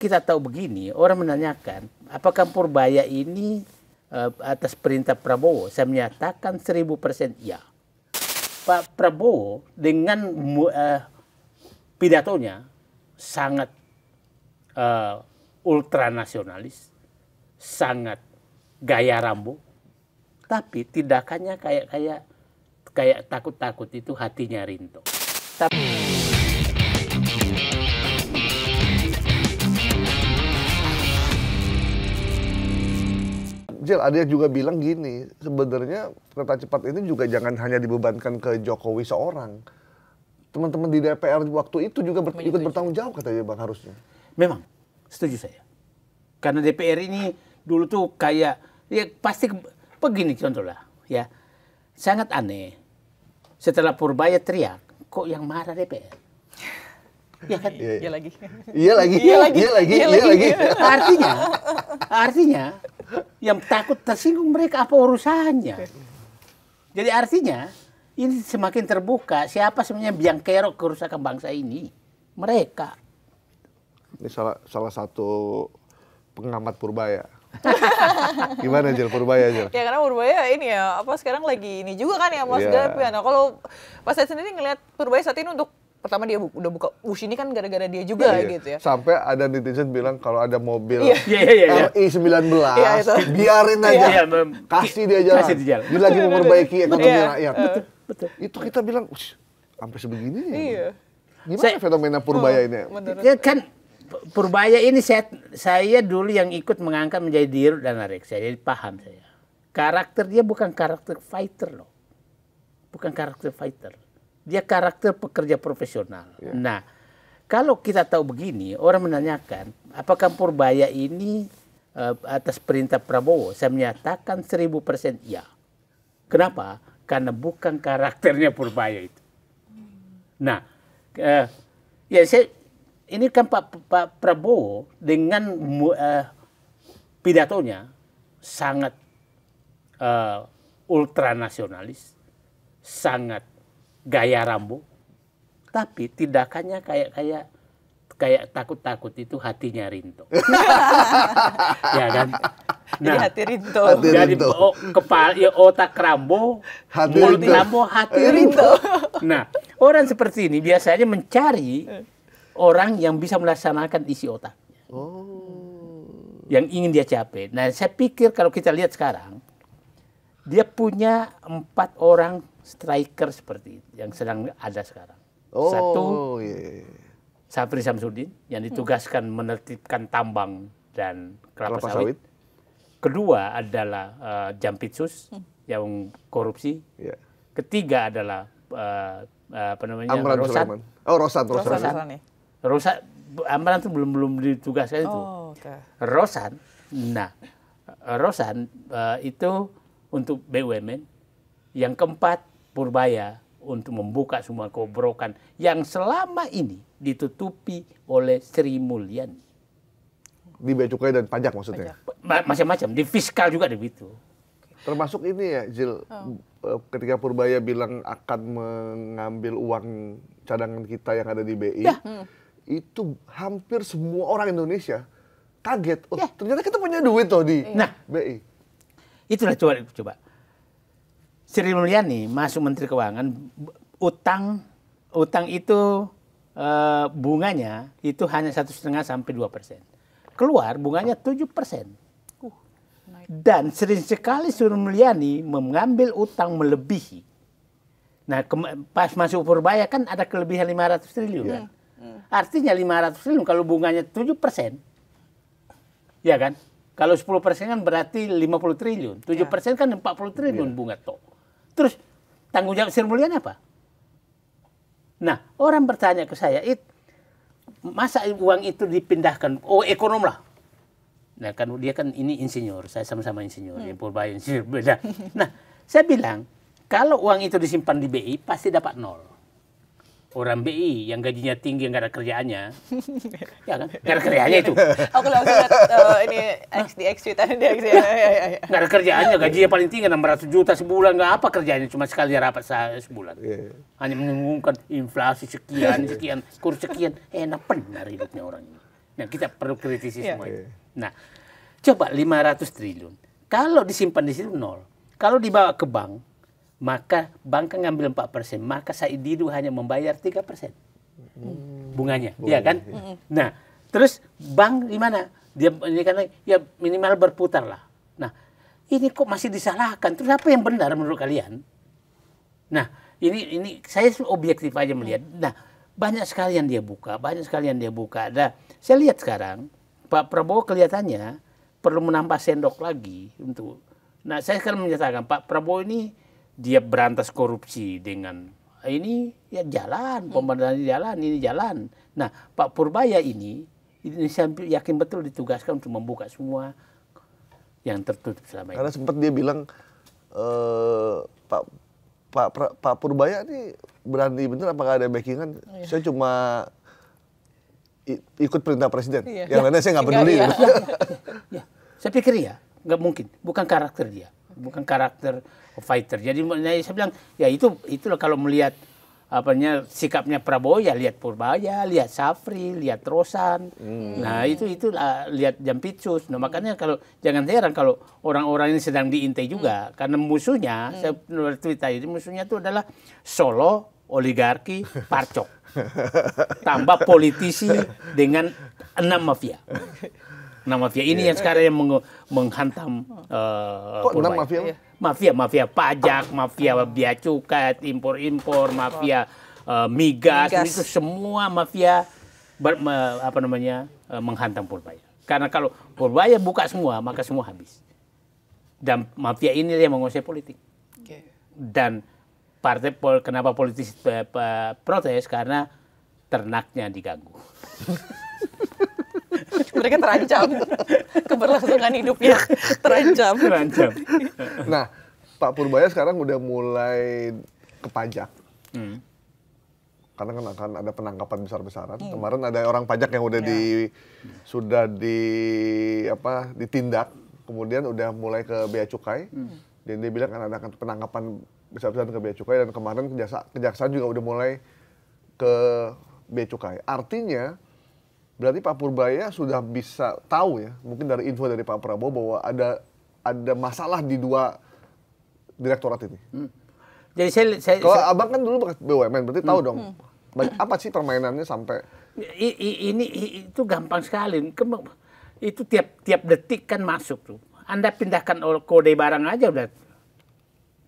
kita tahu begini, orang menanyakan, apakah Purbaya ini atas perintah Prabowo? Saya menyatakan 1000% iya. Pak Prabowo dengan pidatonya sangat ultranasionalis, sangat gaya Rambo, tapi tindakannya kayak takut-takut itu hatinya Rinto. Jel, ada yang juga bilang gini, sebenarnya kereta cepat ini juga jangan hanya dibebankan ke Jokowi seorang. Teman-teman di DPR waktu itu juga ikut bertanggung jawab katanya Bang harusnya. Memang, setuju saya. Karena DPR ini dulu tuh kayak, ya pasti begini contoh lah, ya. Sangat aneh. Setelah Purbaya teriak, kok yang marah DPR? Ya kan? Iya lagi. Iya lagi. Artinya, yang takut tersinggung mereka apa urusannya? Jadi artinya, ini semakin terbuka siapa sebenarnya biang kerok kerusakan bangsa ini. Mereka. Ini salah satu pengamat Purbaya. Gimana Jel, Purbaya Jel? Ya karena Purbaya ini ya, sekarang lagi ini juga kan ya Mas Gap ya. Nah kalau Pak saya sendiri ngelihat Purbaya saat ini untuk pertama dia udah buka ini kan gara-gara dia juga gitu ya. Sampai ada netizen bilang kalau ada mobil RI19 biarin aja. Kasih dia jalan. Dia lagi memperbaiki ekonomi rakyat. Betul. Itu kita bilang, sampai sebegini ya. Iya. Gimana fenomena Purbaya ini? Ya kan Purbaya ini saya dulu yang ikut mengangkat menjadi dirut dan Reksa. Jadi paham saya. Karakter dia bukan karakter fighter loh. Bukan karakter fighter. Dia karakter pekerja profesional. Yeah. Nah, kalau kita tahu begini, orang menanyakan, apakah Purbaya ini atas perintah Prabowo? Saya menyatakan 1000% iya. Kenapa? Karena bukan karakternya Purbaya itu. Nah, ini kan Pak Prabowo dengan pidatonya sangat ultranasionalis, sangat gaya Rambo, tapi tindakannya kayak takut-takut itu hatinya Rinto. Ya kan? Jadi hati Rinto. Jadi otak Rambo, mulut Rambo, hati Rinto. Nah, orang seperti ini biasanya mencari orang yang bisa melaksanakan isi otaknya. Yang ingin dia capai. Nah, saya pikir kalau kita lihat sekarang, dia punya 4 orang striker seperti itu yang sedang ada sekarang. Satu, Safri Samsudin yang ditugaskan menertibkan tambang dan kelapa sawit. Kedua adalah Jampitsus yang korupsi. Ketiga adalah Rosan. Rosan. Amran itu belum ditugaskan itu. Rosan. Nah, Rosan itu untuk BUMN. Yang keempat, Purbaya untuk membuka semua kebrokan yang selama ini ditutupi oleh Sri Mulyani. Di bea cukai dan pajak maksudnya? Macam-macam, di fiskal juga begitu. Termasuk ini ya, Jil, ketika Purbaya bilang akan mengambil uang cadangan kita yang ada di BI, itu hampir semua orang Indonesia kaget. Ternyata kita punya duit tuh di BI. Itulah coba. Sri Mulyani masuk Menteri Keuangan, utang itu bunganya itu hanya 1,5 sampai 2%. Keluar bunganya 7%. Dan sering sekali Sri Mulyani mengambil utang melebihi. Nah, pas masuk Purbaya kan ada kelebihan 500 triliun kan? Artinya 500 triliun kalau bunganya 7%. Ya kan? Kalau 10% kan berarti 50 triliun. 7% kan 40 triliun bunga toh. Terus tanggung jawab Sri Mulyani apa? Nah, orang bertanya ke saya, masa uang itu dipindahkan? Ekonom lah. Nah, kan dia kan ini insinyur, saya sama-sama insinyur, Purbaya insinyur beda. Nah, saya bilang, kalau uang itu disimpan di BI pasti dapat 0. Orang BI yang gajinya tinggi nggak ada kerjaannya, ya kan? Nggak ada kerjaannya itu. Aku langsung lihat ini XDX tweetan dia. Nggak ada kerjaannya, gajinya paling tinggi 600 juta sebulan, nggak apa kerjanya, cuma sekali rapat sebulan. Hanya mengumumkan inflasi sekian, kurs sekian, enak benar hidupnya orang ini. Nah, kita perlu kritisi Iya. semua itu. Nah, coba 500 triliun. Kalau disimpan di situ 0. Kalau dibawa ke bank, maka bank kan ngambil 4%, maka Saididu hanya membayar 3%. Bunganya, ya kan? Nah, terus bank di mana? Dia ini kan ya minimal berputar lah. Nah, ini kok masih disalahkan? Terus apa yang benar menurut kalian? Nah, ini saya objektif aja melihat. Nah, banyak sekali yang dia buka, Nah, saya lihat sekarang Pak Prabowo kelihatannya perlu menambah sendok lagi untuk. Nah, saya sekarang menyatakan Pak Prabowo ini dia berantas korupsi dengan ini ya jalan, pembenahan jalan, ini jalan. Nah, Pak Purbaya ini saya yakin betul ditugaskan untuk membuka semua yang tertutup selama ini. Karena sempat dia bilang Pak Purbaya ini berani bener apa nggak ada backingan? Saya cuma ikut perintah presiden. Yang lainnya saya nggak peduli. Ya, saya pikir ya nggak mungkin. Bukan karakter dia, bukan karakter fighter. Jadi saya bilang ya itulah kalau melihat sikapnya Prabowo ya lihat Purbaya, lihat Safri, lihat Rosan. Nah, itu lihat Jampitsus. Nah, makanya kalau jangan heran kalau orang-orang ini sedang diintai juga karena musuhnya saya tweet tadi musuhnya itu adalah Solo, oligarki, Parcok. Tambah politisi dengan 6 mafia. 6 mafia ini yang sekarang yang menghantam Kok 6 mafia? Mafia pajak, mafia bea cukai, impor-impor, mafia migas, itu semua mafia menghantam Purbaya. Karena kalau Purbaya buka semua, maka semua habis. Dan mafia ini yang menguasai politik. Dan kenapa politisi protes? Karena ternaknya diganggu. Mereka terancam. Keberlangsungan hidupnya terancam. Nah, Pak Purbaya sekarang udah mulai ke pajak. Karena kan akan ada penangkapan besar-besaran. Kemarin ada orang pajak yang udah ditindak, kemudian udah mulai ke bea cukai. Dan dia bilang kan ada penangkapan besar-besaran ke bea cukai, dan kemarin kejaksaan juga udah mulai ke bea cukai. Artinya berarti Pak Purbaya sudah bisa tahu ya, mungkin dari info dari Pak Prabowo bahwa ada masalah di 2 direktorat ini. Jadi saya kalau abang kan dulu bekas BUMN, berarti tahu dong apa sih permainannya sampai itu gampang sekali. Itu tiap detik kan masuk tuh. Anda pindahkan kode barang aja udah.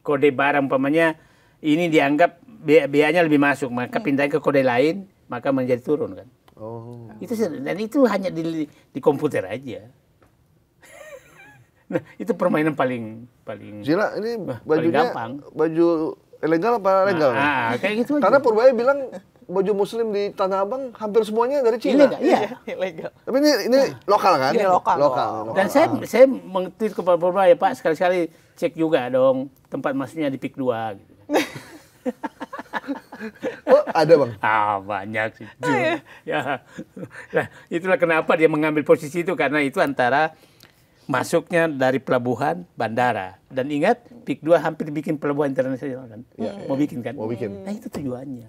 Kode barang umpamanya ini dianggap biayanya lebih masuk, maka pindahin ke kode lain, maka menjadi turun kan. Itu hanya di komputer aja. Nah, itu permainan paling Zila, ini bajunya baju ilegal apa legal? Kayak gitu aja. Karena Purbaya bilang baju muslim di Tanah Abang hampir semuanya dari Cina. Ilegal. Tapi ini lokal kan? Ini lokal. Dan saya meng-tweet ke Pak Purbaya, Pak sekali-sekali cek juga dong tempat masuknya di PIK 2 gitu. Oh, ada bang? Banyak sih. Ya. Nah, itulah kenapa dia mengambil posisi itu, karena itu antara masuknya dari pelabuhan bandara. Dan ingat, PIK 2 hampir bikin pelabuhan internasional kan. Mau bikin kan? Mau bikin. Nah, itu tujuannya.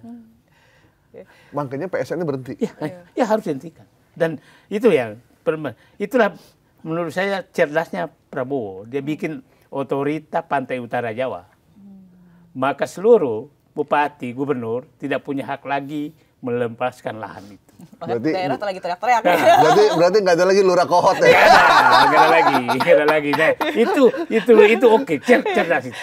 Makanya PSN-nya berhenti. Ya harus dihentikan. Dan itulah menurut saya cerdasnya Prabowo. Dia bikin otorita Pantai Utara Jawa. Maka seluruh bupati, gubernur tidak punya hak lagi melepaskan lahan itu. Berarti daerah lagi teriak-teriak. Berarti nggak ada lagi lurah kohot ya? Nggak ada lagi. Nah, itu oke, cerdas itu.